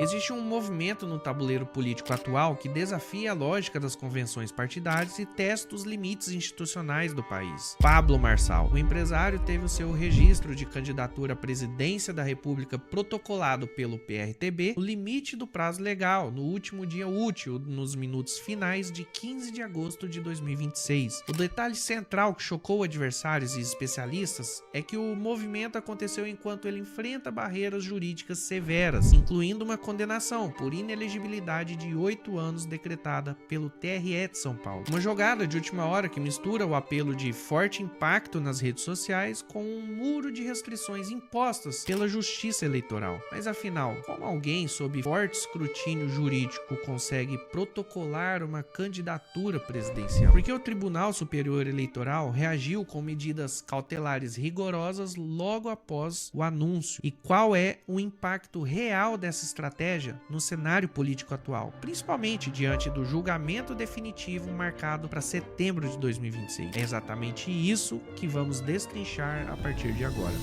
Existe um movimento no tabuleiro político atual que desafia a lógica das convenções partidárias e testa os limites institucionais do país. Pablo Marçal, o empresário, teve o seu registro de candidatura à presidência da República protocolado pelo PRTB no limite do prazo legal, no último dia útil, nos minutos finais de 15 de agosto de 2026. O detalhe central que chocou adversários e especialistas é que o movimento aconteceu enquanto ele enfrenta barreiras jurídicas severas, incluindo uma condenação por inelegibilidade de 8 anos decretada pelo TRE de São Paulo. Uma jogada de última hora que mistura o apelo de forte impacto nas redes sociais com um muro de restrições impostas pela Justiça Eleitoral. Mas afinal, como alguém sob forte escrutínio jurídico consegue protocolar uma candidatura presidencial? Porque o Tribunal Superior Eleitoral reagiu com medidas cautelares rigorosas logo após o anúncio. E qual é o impacto real dessa estratégia no cenário político atual, principalmente diante do julgamento definitivo marcado para setembro de 2026. É exatamente isso que vamos destrinchar a partir de agora.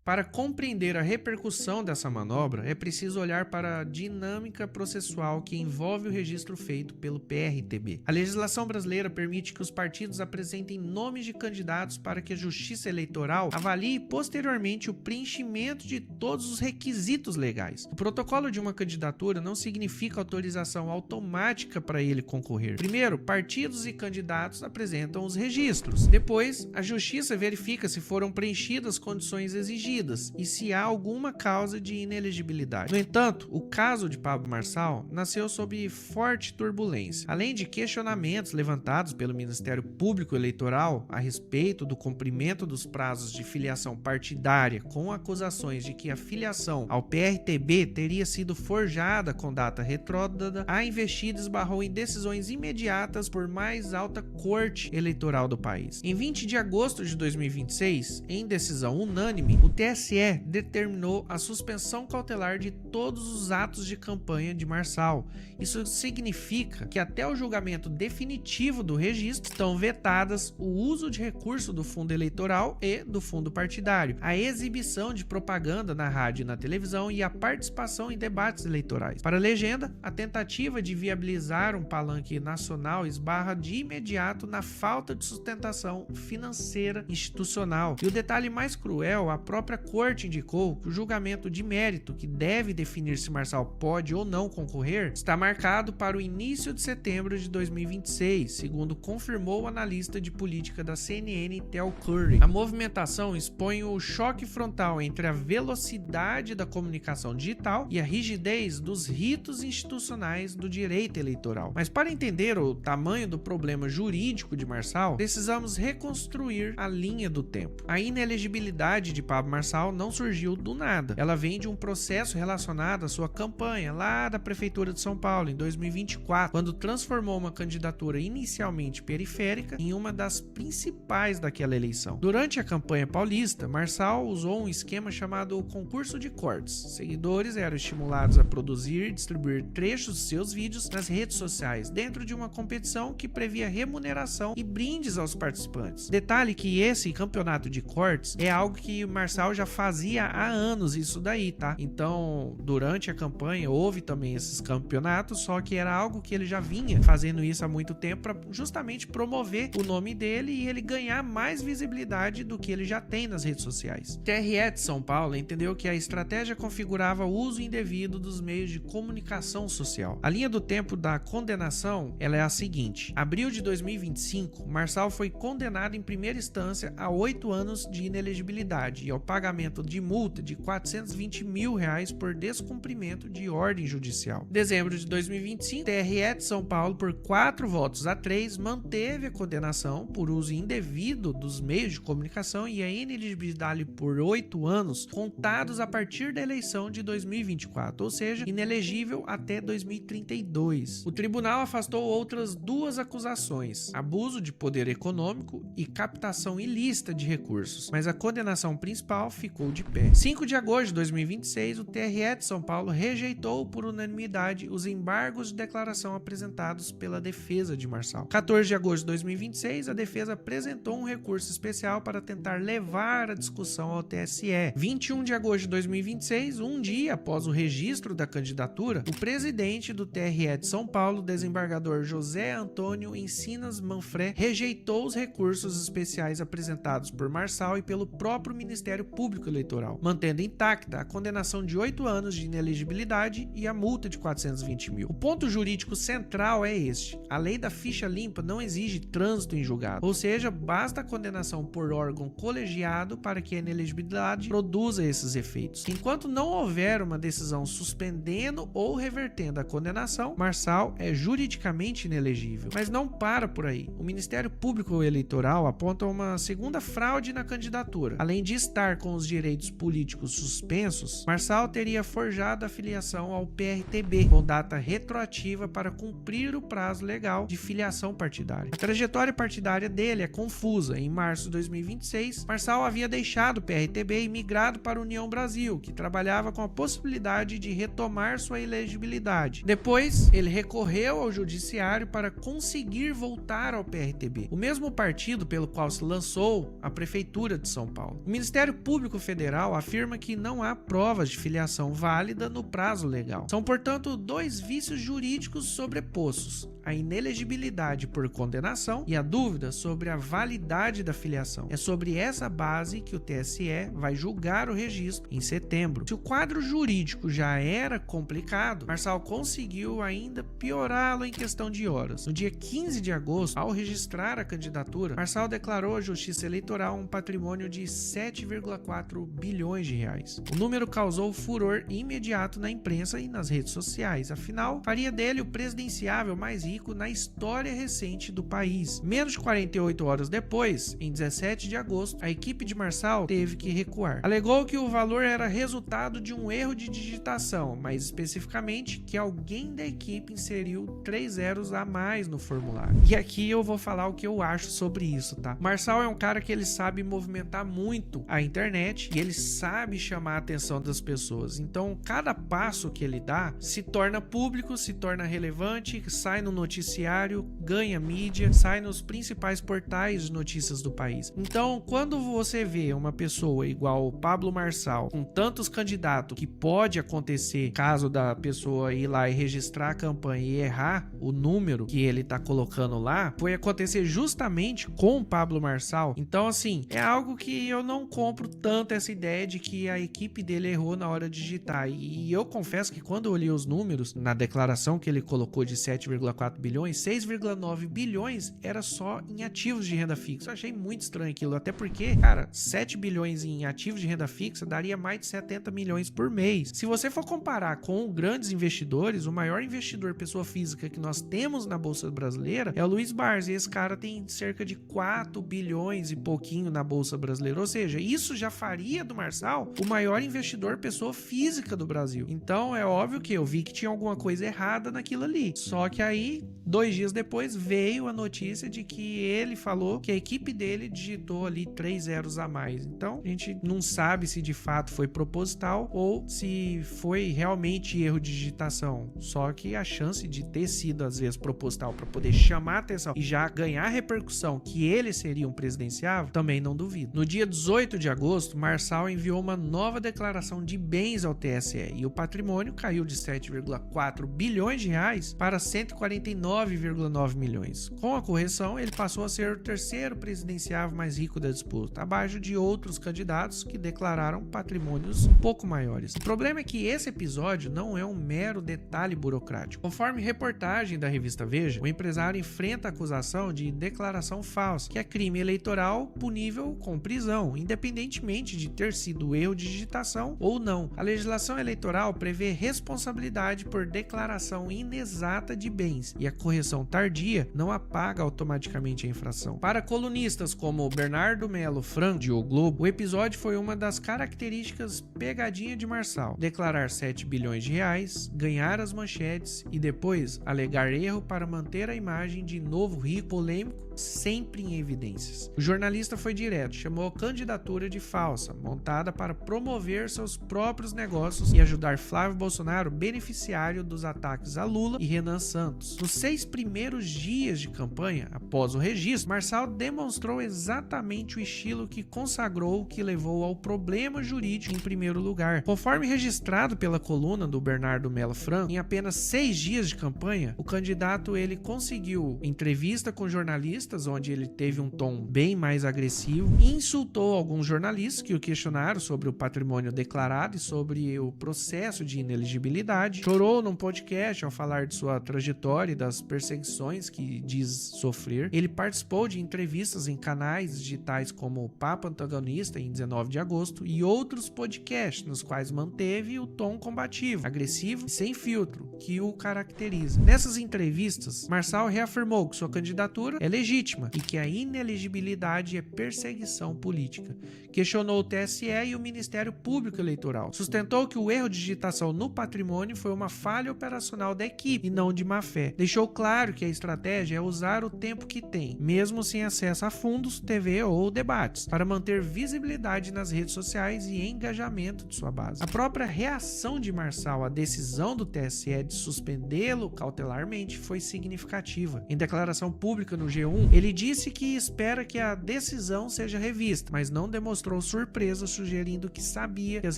Para compreender a repercussão dessa manobra, é preciso olhar para a dinâmica processual que envolve o registro feito pelo PRTB. A legislação brasileira permite que os partidos apresentem nomes de candidatos para que a Justiça Eleitoral avalie posteriormente o preenchimento de todos os requisitos legais. O protocolo de uma candidatura não significa autorização automática para ele concorrer. Primeiro, partidos e candidatos apresentam os registros. Depois, a Justiça verifica se foram preenchidas as condições exigidas e se há alguma causa de inelegibilidade. No entanto, o caso de Pablo Marçal nasceu sob forte turbulência. Além de questionamentos levantados pelo Ministério Público Eleitoral a respeito do cumprimento dos prazos de filiação partidária, com acusações de que a filiação ao PRTB teria sido forjada com data retrógrada, a investida esbarrou em decisões imediatas por mais alta corte eleitoral do país. Em 20 de agosto de 2026, em decisão unânime, o TSE determinou a suspensão cautelar de todos os atos de campanha de Marçal. Isso significa que até o julgamento definitivo do registro estão vetadas o uso de recurso do fundo eleitoral e do fundo partidário, a exibição de propaganda na rádio e na televisão e a participação em debates eleitorais. Para a legenda, a tentativa de viabilizar um palanque nacional esbarra de imediato na falta de sustentação financeira institucional. E o detalhe mais cruel, a própria corte indicou que o julgamento de mérito, que deve definir se Marçal pode ou não concorrer, está marcado para o início de setembro de 2026, segundo confirmou o analista de política da CNN, Theo Curry. A movimentação expõe o choque frontal entre a velocidade da comunicação digital e a rigidez dos ritos institucionais do direito eleitoral. Mas para entender o tamanho do problema jurídico de Marçal, precisamos reconstruir a linha do tempo. A inelegibilidade de Pablo Marçal não surgiu do nada. Ela vem de um processo relacionado à sua campanha lá da Prefeitura de São Paulo em 2024, quando transformou uma candidatura inicialmente periférica em uma das principais daquela eleição. Durante a campanha paulista, Marçal usou um esquema chamado concurso de cortes. Seguidores eram estimulados a produzir e distribuir trechos de seus vídeos nas redes sociais, dentro de uma competição que previa remuneração e brindes aos participantes. Detalhe que esse campeonato de cortes é algo que Marçal já fazia há anos isso daí, tá? Então, durante a campanha houve também esses campeonatos, só que era algo que ele já vinha fazendo isso há muito tempo para justamente promover o nome dele e ele ganhar mais visibilidade do que ele já tem nas redes sociais. O TRE de São Paulo entendeu que a estratégia configurava o uso indevido dos meios de comunicação social. A linha do tempo da condenação, ela é a seguinte: abril de 2025, Marçal foi condenado em primeira instância a 8 anos de inelegibilidade e ao pagamento de multa de R$420 mil por descumprimento de ordem judicial. Em dezembro de 2025, o TRE de São Paulo, por 4 votos a 3, manteve a condenação por uso indevido dos meios de comunicação e a inelegibilidade por 8 anos, contados a partir da eleição de 2024, ou seja, inelegível até 2032. O tribunal afastou outras 2 acusações: abuso de poder econômico e captação ilícita de recursos, mas a condenação principal Marçal ficou de pé. 5 de agosto de 2026, o TRE de São Paulo rejeitou por unanimidade os embargos de declaração apresentados pela defesa de Marçal. 14 de agosto de 2026, a defesa apresentou um recurso especial para tentar levar a discussão ao TSE. 21 de agosto de 2026, um dia após o registro da candidatura, o presidente do TRE de São Paulo, desembargador José Antônio Encinas Manfré, rejeitou os recursos especiais apresentados por Marçal e pelo próprio Ministério Público Eleitoral, mantendo intacta a condenação de 8 anos de inelegibilidade e a multa de 420 mil. O ponto jurídico central é este: a lei da ficha limpa não exige trânsito em julgado, ou seja, basta a condenação por órgão colegiado para que a inelegibilidade produza esses efeitos. Enquanto não houver uma decisão suspendendo ou revertendo a condenação, Marçal é juridicamente inelegível. Mas não para por aí. O Ministério Público Eleitoral aponta uma segunda fraude na candidatura. Além de estar com os direitos políticos suspensos, Marçal teria forjado a filiação ao PRTB, com data retroativa para cumprir o prazo legal de filiação partidária. A trajetória partidária dele é confusa. Em março de 2026, Marçal havia deixado o PRTB e migrado para a União Brasil, que trabalhava com a possibilidade de retomar sua elegibilidade. Depois, ele recorreu ao judiciário para conseguir voltar ao PRTB, o mesmo partido pelo qual se lançou a Prefeitura de São Paulo. O Ministério Público Federal afirma que não há provas de filiação válida no prazo legal. São, portanto, dois vícios jurídicos sobrepostos: a inelegibilidade por condenação e a dúvida sobre a validade da filiação. É sobre essa base que o TSE vai julgar o registro em setembro. Se o quadro jurídico já era complicado, Marçal conseguiu ainda piorá-lo em questão de horas. No dia 15 de agosto, ao registrar a candidatura, Marçal declarou à Justiça Eleitoral um patrimônio de 7,4 bilhões de reais. O número causou furor imediato na imprensa e nas redes sociais. Afinal, faria dele o presidenciável mais rico na história recente do país. Menos de 48 horas depois, em 17 de agosto, a equipe de Marçal teve que recuar. Alegou que o valor era resultado de um erro de digitação, mais especificamente que alguém da equipe inseriu 3 zeros a mais no formulário. E aqui eu vou falar o que eu acho sobre isso, tá? Marçal é um cara que ele sabe movimentar muito a internet e ele sabe chamar a atenção das pessoas. Então, cada passo que ele dá se torna público, se torna relevante, sai no noticiário, ganha mídia, sai nos principais portais de notícias do país. Então, quando você vê uma pessoa igual o Pablo Marçal, com tantos candidatos, que pode acontecer caso da pessoa ir lá e registrar a campanha e errar o número que ele tá colocando lá, foi acontecer justamente com o Pablo Marçal. Então, assim, é algo que eu não compro tanto essa ideia de que a equipe dele errou na hora de digitar. E eu confesso que quando eu olhei os números, na declaração que ele colocou de 7,4 bilhões, 6,9 bilhões era só em ativos de renda fixa. Eu achei muito estranho aquilo, até porque, cara, 7 bilhões em ativos de renda fixa daria mais de 70 milhões por mês. Se você for comparar com grandes investidores, o maior investidor pessoa física que nós temos na Bolsa Brasileira é o Luiz Barsi, e esse cara tem cerca de 4 bilhões e pouquinho na Bolsa Brasileira, ou seja, isso já faria do Marçal o maior investidor pessoa física do Brasil. Então é óbvio que eu vi que tinha alguma coisa errada naquilo ali, só que aí 2 dias depois veio a notícia de que ele falou que a equipe dele digitou ali 3 zeros a mais. Então a gente não sabe se de fato foi proposital ou se foi realmente erro de digitação. Só que a chance de ter sido às vezes proposital para poder chamar a atenção e já ganhar repercussão que ele seria um presidenciável, também não duvido. No dia 18 de agosto, Marçal enviou uma nova declaração de bens ao TSE e o patrimônio caiu de 7,4 bilhões de reais para 149,9 milhões. Com a correção, ele passou a ser o terceiro presidenciável mais rico da disputa, abaixo de outros candidatos que declararam patrimônios um pouco maiores. O problema é que esse episódio não é um mero detalhe burocrático. Conforme reportagem da revista Veja, o empresário enfrenta a acusação de declaração falsa, que é crime eleitoral punível com prisão, independentemente de ter sido erro de digitação ou não. A legislação eleitoral prevê responsabilidade por declaração inexata de bens e a correção tardia não apaga automaticamente a infração. Para colunistas como Bernardo Melo Franco de O Globo, o episódio foi uma das características pegadinha de Marçal: declarar 7 bilhões de reais, ganhar as manchetes e depois alegar erro para manter a imagem de novo rico, polêmico sempre em evidências. O jornalista foi direto, chamou a candidatura de falsa, montada para promover seus próprios negócios e ajudar Flávio Bolsonaro, beneficiário dos ataques a Lula e Renan Santos. Nos 6 primeiros dias de campanha, após o registro, Marçal demonstrou exatamente o estilo que consagrou o que levou ao problema jurídico em primeiro lugar. Conforme registrado pela coluna do Bernardo Mello Franco, em apenas 6 dias de campanha, o candidato ele conseguiu entrevista com jornalistas, onde ele teve um tom bem mais agressivo, insultou alguns jornalistas que o questionaram sobre o patrimônio declarado e sobre o processo de inelegibilidade, chorou num podcast ao falar de sua trajetória e das perseguições que diz sofrer. Ele participou de entrevistas em canais digitais como o Papo Antagonista em 19 de agosto e outros podcasts nos quais manteve o tom combativo, agressivo e sem filtro que o caracteriza. Nessas entrevistas, Marçal reafirmou que sua candidatura é legítima e que a inelegibilidade é perseguição política. Questionou o TSE e o Ministério Público Eleitoral. Sustentou que o erro de digitação no patrimônio foi uma falha operacional da equipe e não de má fé. Deixou claro que a estratégia é usar o tempo que tem, mesmo sem acesso a fundos, TV ou debates, para manter visibilidade nas redes sociais e engajamento de sua base. A própria reação de Marçal à decisão do TSE de suspendê-lo cautelarmente foi significativa. Em declaração pública no G1, ele disse que espera que a decisão seja revista, mas não demonstrou surpresa, sugerindo que sabia que as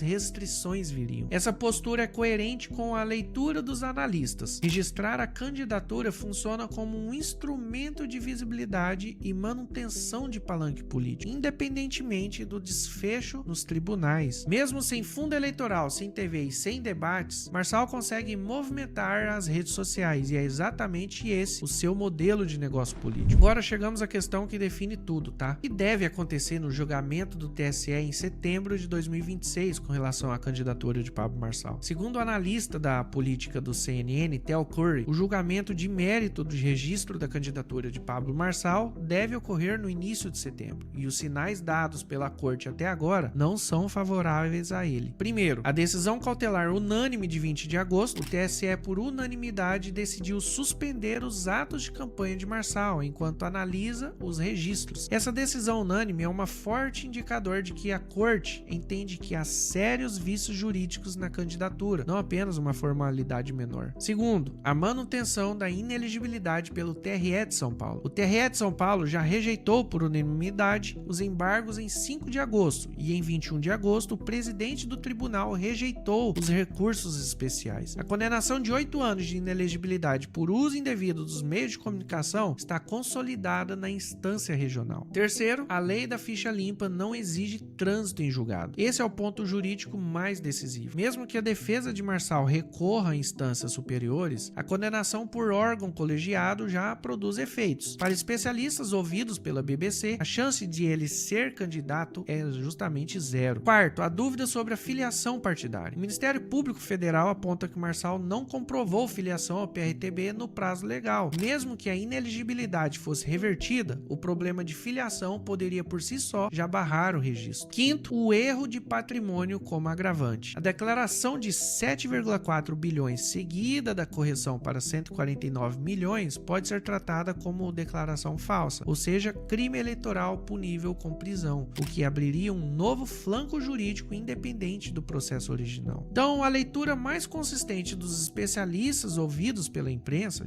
restrições viriam. Essa postura é coerente com a leitura dos analistas. Registrar a candidatura funciona como um instrumento de visibilidade e manutenção de palanque político, independentemente do desfecho nos tribunais. Mesmo sem fundo eleitoral, sem TV e sem debates, Marçal consegue movimentar as redes sociais e é exatamente esse o seu modelo de negócio político. Agora chegamos à questão que define tudo, tá? O que deve acontecer no julgamento do TSE em setembro de 2026 com relação à candidatura de Pablo Marçal? Segundo o analista da política do CNN, Tel Curry, o julgamento de mérito do registro da candidatura de Pablo Marçal deve ocorrer no início de setembro, e os sinais dados pela corte até agora não são favoráveis a ele. Primeiro, a decisão cautelar unânime de 20 de agosto, o TSE por unanimidade decidiu suspender os atos de campanha de Marçal enquanto analisa os registros. Essa decisão unânime é um forte indicador de que a corte entende que há sérios vícios jurídicos na candidatura, não apenas uma formalidade menor. Segundo, a manutenção da inelegibilidade pelo TRE de São Paulo. O TRE de São Paulo já rejeitou por unanimidade os embargos em 5 de agosto e em 21 de agosto o presidente do tribunal rejeitou os recursos especiais. A condenação de 8 anos de inelegibilidade por uso indevido dos meios de comunicação está consolidada na instância regional. Terceiro, a lei da ficha limpa não exige trânsito em julgado. Esse é o ponto jurídico mais decisivo. Mesmo que a defesa de Marçal recorra a instâncias superiores, a condenação por órgão colegiado já produz efeitos. Para especialistas ouvidos pela BBC, a chance de ele ser candidato é justamente zero. Quarto, a dúvida sobre a filiação partidária. O Ministério Público Federal aponta que Marçal não comprovou filiação ao PRTB no prazo legal. Mesmo que a inelegibilidade fosse revertida, o problema de filiação poderia por si só já barrar o registro. Quinto, o erro de patrimônio como agravante. A declaração de 7,4 bilhões seguida da correção para 149 milhões pode ser tratada como declaração falsa, ou seja, crime eleitoral punível com prisão, o que abriria um novo flanco jurídico independente do processo original. Então, a leitura mais consistente dos especialistas ouvidos pela imprensa,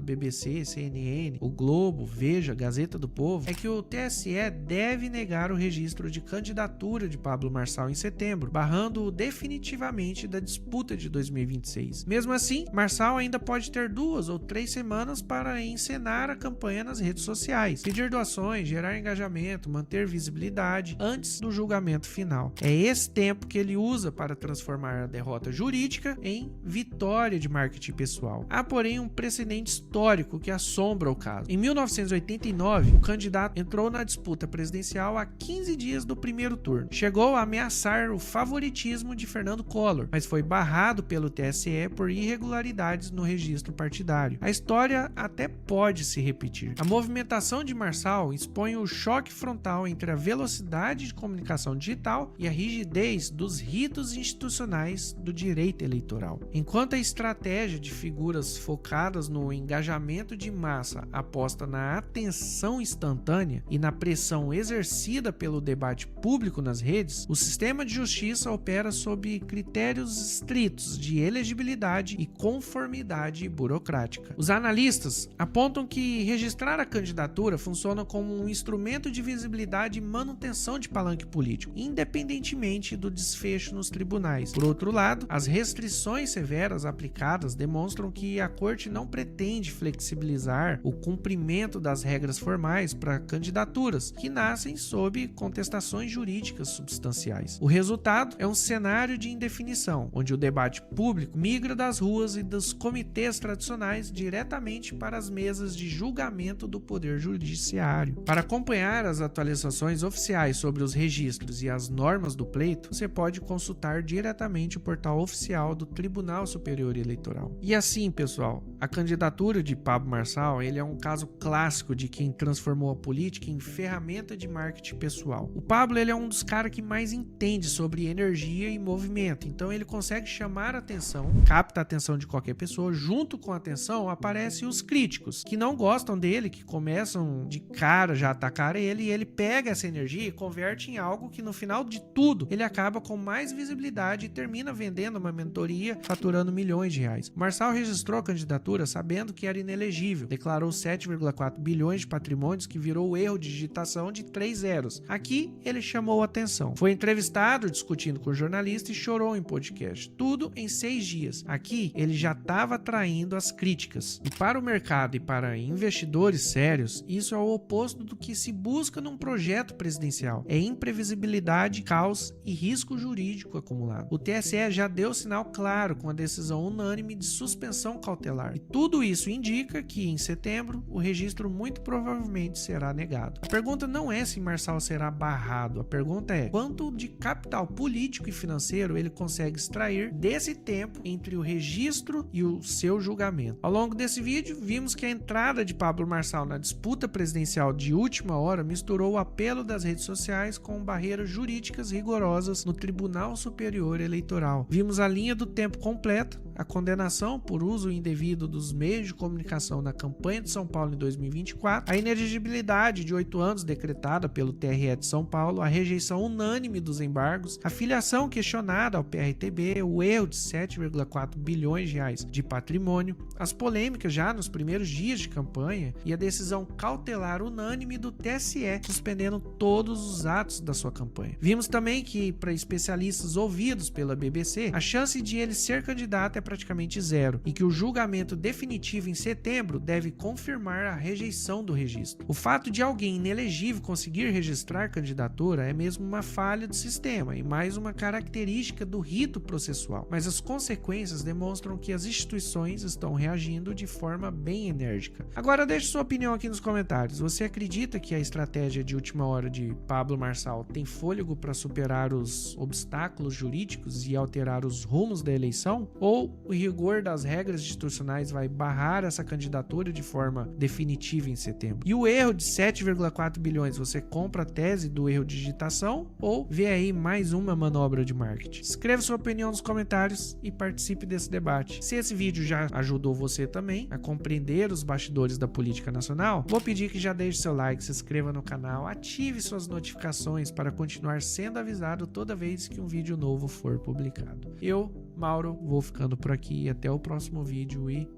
BBC, CNN, O Globo, Veja, Gazeta do Povo, é que o TSE deve negar o registro de candidatura de Pablo Marçal em setembro, barrando-o definitivamente da disputa de 2026. Mesmo assim, Marçal ainda pode ter 2 ou 3 semanas para encenar a campanha nas redes sociais, pedir doações, gerar engajamento, manter visibilidade antes do julgamento final. É esse tempo que ele usa para transformar a derrota jurídica em vitória de marketing pessoal. Há, porém, um precedente histórico que assombra o caso. Em 1989, o candidato entrou na disputa presidencial a 15 dias do primeiro turno. Chegou a ameaçar o favoritismo de Fernando Collor, mas foi barrado pelo TSE por irregularidades no registro partidário. A história até pode se repetir. A movimentação de Marçal expõe o choque frontal entre a velocidade de comunicação digital e a rigidez dos ritos institucionais do direito eleitoral. Enquanto a estratégia de figuras focadas no engajamento de massa aposta na na atenção instantânea e na pressão exercida pelo debate público nas redes, o sistema de justiça opera sob critérios estritos de elegibilidade e conformidade burocrática. Os analistas apontam que registrar a candidatura funciona como um instrumento de visibilidade e manutenção de palanque político, independentemente do desfecho nos tribunais. Por outro lado, as restrições severas aplicadas demonstram que a Corte não pretende flexibilizar o cumprimento das regras formais para candidaturas que nascem sob contestações jurídicas substanciais. O resultado é um cenário de indefinição, onde o debate público migra das ruas e dos comitês tradicionais diretamente para as mesas de julgamento do Poder Judiciário. Para acompanhar as atualizações oficiais sobre os registros e as normas do pleito, você pode consultar diretamente o portal oficial do Tribunal Superior Eleitoral. E assim, pessoal, a candidatura de Pablo Marçal, ele é um caso clássico de quem transformou a política em ferramenta de marketing pessoal. O Pablo, ele é um dos caras que mais entende sobre energia e movimento, então ele consegue chamar a atenção, capta a atenção de qualquer pessoa. Junto com a atenção aparecem os críticos, que não gostam dele, que começam de cara já a atacar ele, e ele pega essa energia e converte em algo que no final de tudo ele acaba com mais visibilidade e termina vendendo uma mentoria, faturando milhões de reais. Marçal registrou a candidatura sabendo que era inelegível, declarou 7,4 bilhões de patrimônios, que virou o erro de digitação de 3 zeros. Aqui ele chamou a atenção. Foi entrevistado discutindo com o jornalista e chorou em podcast. Tudo em 6 dias. Aqui ele já estava atraindo as críticas. E para o mercado e para investidores sérios, isso é o oposto do que se busca num projeto presidencial. É imprevisibilidade, caos e risco jurídico acumulado. O TSE já deu sinal claro com a decisão unânime de suspensão cautelar. E tudo isso indica que em setembro o registro muito provavelmente será negado. A pergunta não é se Marçal será barrado, a pergunta é quanto de capital político e financeiro ele consegue extrair desse tempo entre o registro e o seu julgamento. Ao longo desse vídeo, vimos que a entrada de Pablo Marçal na disputa presidencial de última hora misturou o apelo das redes sociais com barreiras jurídicas rigorosas no Tribunal Superior Eleitoral. Vimos a linha do tempo completa, a condenação por uso indevido dos meios de comunicação na campanha de São Paulo em 2024, a inelegibilidade de 8 anos decretada pelo TRE de São Paulo, a rejeição unânime dos embargos, a filiação questionada ao PRTB, o erro de 7,4 bilhões de reais de patrimônio, as polêmicas já nos primeiros dias de campanha e a decisão cautelar unânime do TSE, suspendendo todos os atos da sua campanha. Vimos também que, para especialistas ouvidos pela BBC, a chance de ele ser candidato é praticamente zero e que o julgamento definitivo em setembro deve confirmar a rejeição do registro. O fato de alguém inelegível conseguir registrar candidatura é mesmo uma falha do sistema e mais uma característica do rito processual, mas as consequências demonstram que as instituições estão reagindo de forma bem enérgica. Agora deixe sua opinião aqui nos comentários. Você acredita que a estratégia de última hora de Pablo Marçal tem fôlego para superar os obstáculos jurídicos e alterar os rumos da eleição? Ou o rigor das regras institucionais vai barrar essa candidatura de forma definitiva em setembro? E o erro de 7,4 bilhões, você compra a tese do erro de digitação ou vê aí mais uma manobra de marketing? Escreva sua opinião nos comentários e participe desse debate. Se esse vídeo já ajudou você também a compreender os bastidores da política nacional, vou pedir que já deixe seu like, se inscreva no canal, ative suas notificações para continuar sendo avisado toda vez que um vídeo novo for publicado. Eu, Mauro, vou ficando por aqui. Até o próximo vídeo e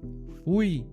fui!